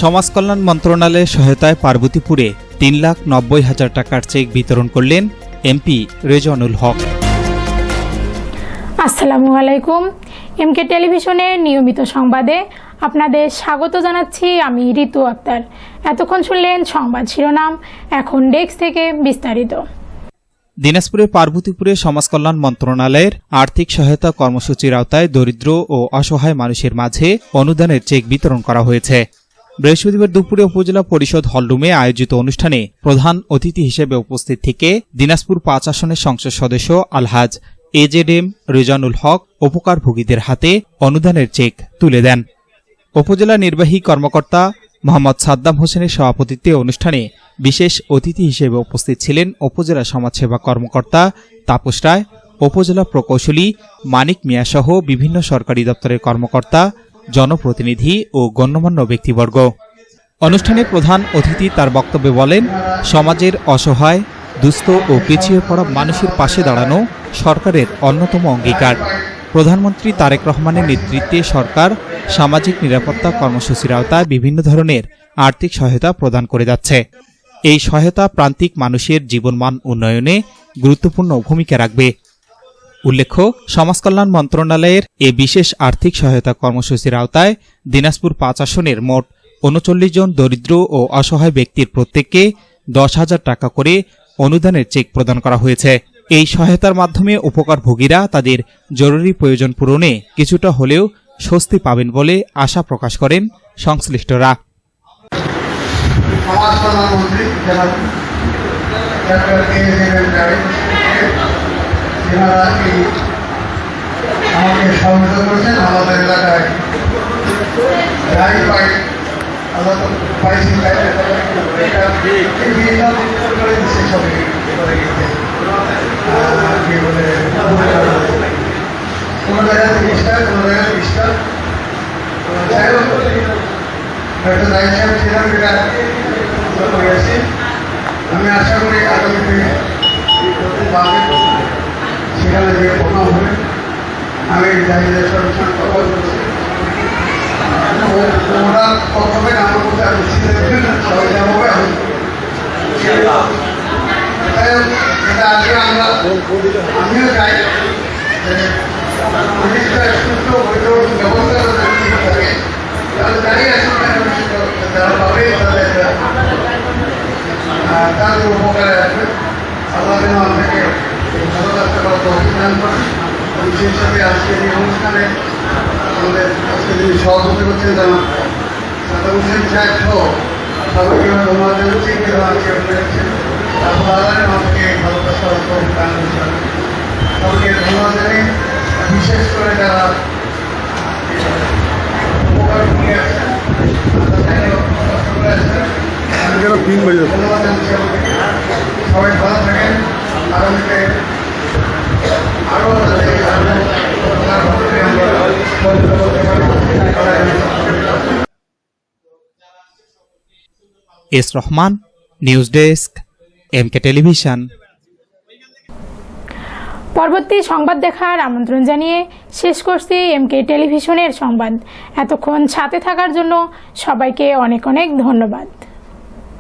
সমাজ কল্যাণ মন্ত্রণালয়ের সহায়তায় পার্বতীপুরে ৩,৯০,০০০ টাকার চেক বিতরণ করলেন এমপি রেজওয়ানুল হক। আসসালামু আলাইকুম। এমকে টেলিভিশনের নিয়মিত সংবাদে আপনাদের স্বাগত জানাচ্ছি আমি ঋতু আক্তার। এতক্ষণ শুনলেন সংবাদ শিরোনাম, এখন ডেস্ক থেকে বিস্তারিত। দিনাজপুরের পার্বতীপুরে সমাজ কল্যাণ মন্ত্রণালয়ের আর্থিক সহায়তা কর্মসূচির আওতায় দরিদ্র ও অসহায় মানুষের মাঝে অনুদানের চেক বিতরণ করা হয়েছে। বৃহস্পতিবার দুপুরে উপজেলা পরিষদ হলরুমে আয়োজিত অনুষ্ঠানে প্রধান অতিথি হিসেবে উপস্থিত থেকে দিনাজপুর ৫ আসনের সংসদ সদস্য আলহাজ এজেডএম রেজওয়ানুল হক উপকারভোগীদের হাতে অনুদানের চেক তুলে দেন। উপজেলা নির্বাহী কর্মকর্তা মোহাম্মদ সাদ্দাম হোসেনের সভাপতিত্বে অনুষ্ঠানে বিশেষ অতিথি হিসেবে উপস্থিত ছিলেন উপজেলা সমাজসেবা কর্মকর্তা তাপস রায়, উপজেলা প্রকৌশলী মানিক মিয়া সহ বিভিন্ন সরকারি দপ্তরের কর্মকর্তা, জনপ্রতিনিধি ও গণ্যমান্য ব্যক্তিবর্গ। অনুষ্ঠানে প্রধান অতিথি তার বক্তব্যে বলেন, সমাজের অসহায়, দুস্থ ও পিছিয়ে পড়া মানুষের পাশে দাঁড়ানো সরকারের অন্যতম অঙ্গীকার। প্রধানমন্ত্রী তারেক রহমানের নেতৃত্বে সরকার সামাজিক নিরাপত্তা কর্মসূচির আওতায় বিভিন্ন ধরনের আর্থিক সহায়তা প্রদান করে যাচ্ছে। এই সহায়তা প্রান্তিক মানুষের জীবনমান উন্নয়নে গুরুত্বপূর্ণ ভূমিকা রাখবে। উল্লেখ্য, সমাজ কল্যাণ মন্ত্রণালয়ের এ বিশেষ আর্থিক সহায়তা কর্মসূচির আওতায় দিনাজপুর ৫ আসনের মোট ৩৯ জন দরিদ্র ও অসহায় ব্যক্তির প্রত্যেককে ১০,০০০ টাকা করে অনুদানের চেক প্রদান করা হয়েছে। এই সহায়তার মাধ্যমে উপকারভোগীরা তাদের জরুরি প্রয়োজন পূরণে কিছুটা হলেও স্বস্তি পাবেন বলে আশা প্রকাশ করেন সংশ্লিষ্টরা। কোনো জায়গায় ৩০টা, কোনো জায়গায় ২০টা, হয়তো দায়ী সাহেব ছিলাম, এটা করেছি। আমি আশা করি আগামীতে সেখানে যে প্রোগ্রাম হবে, আমি দায়ীদের সরকার কথা বলছি, ওরা প্রথমে আমার মধ্যে আমি সবাই যাবো। এটা আগে আমরা আমিও চাই তাদের উপকারে আসবে। আল্লাহ যেন আমাকে ভালো রাখতে পারবো অভিযান করেন। সেই সাথে আজকের এই অনুষ্ঠানে আমাদের আজকে যিনি সভাপতি করছেন যেমন সাদ্দাম হোসেন সাহেব সহ সবাইকে ধন্যবাদ জানাচ্ছি। আজকে পেরেছেন আল্লাহ আমাকে ভালোবাসা দান করছেন। সবাইকে ধন্যবাদ জানাই। বিশেষ করে যারা উপকার নিয়ে আসছেন ধন্যবাদ জানাচ্ছি। সবাই ভালো থাকেন। আগামীতে আরও S Rahman, news desk, MK television. পরবর্তী সংবাদ দেখার আমন্ত্রণ জানিয়ে শেষ করছি এমকে টেলিভিশনের সংবাদ। এতক্ষণ সাথে থাকার জন্য সবাইকে অনেক অনেক ধন্যবাদ।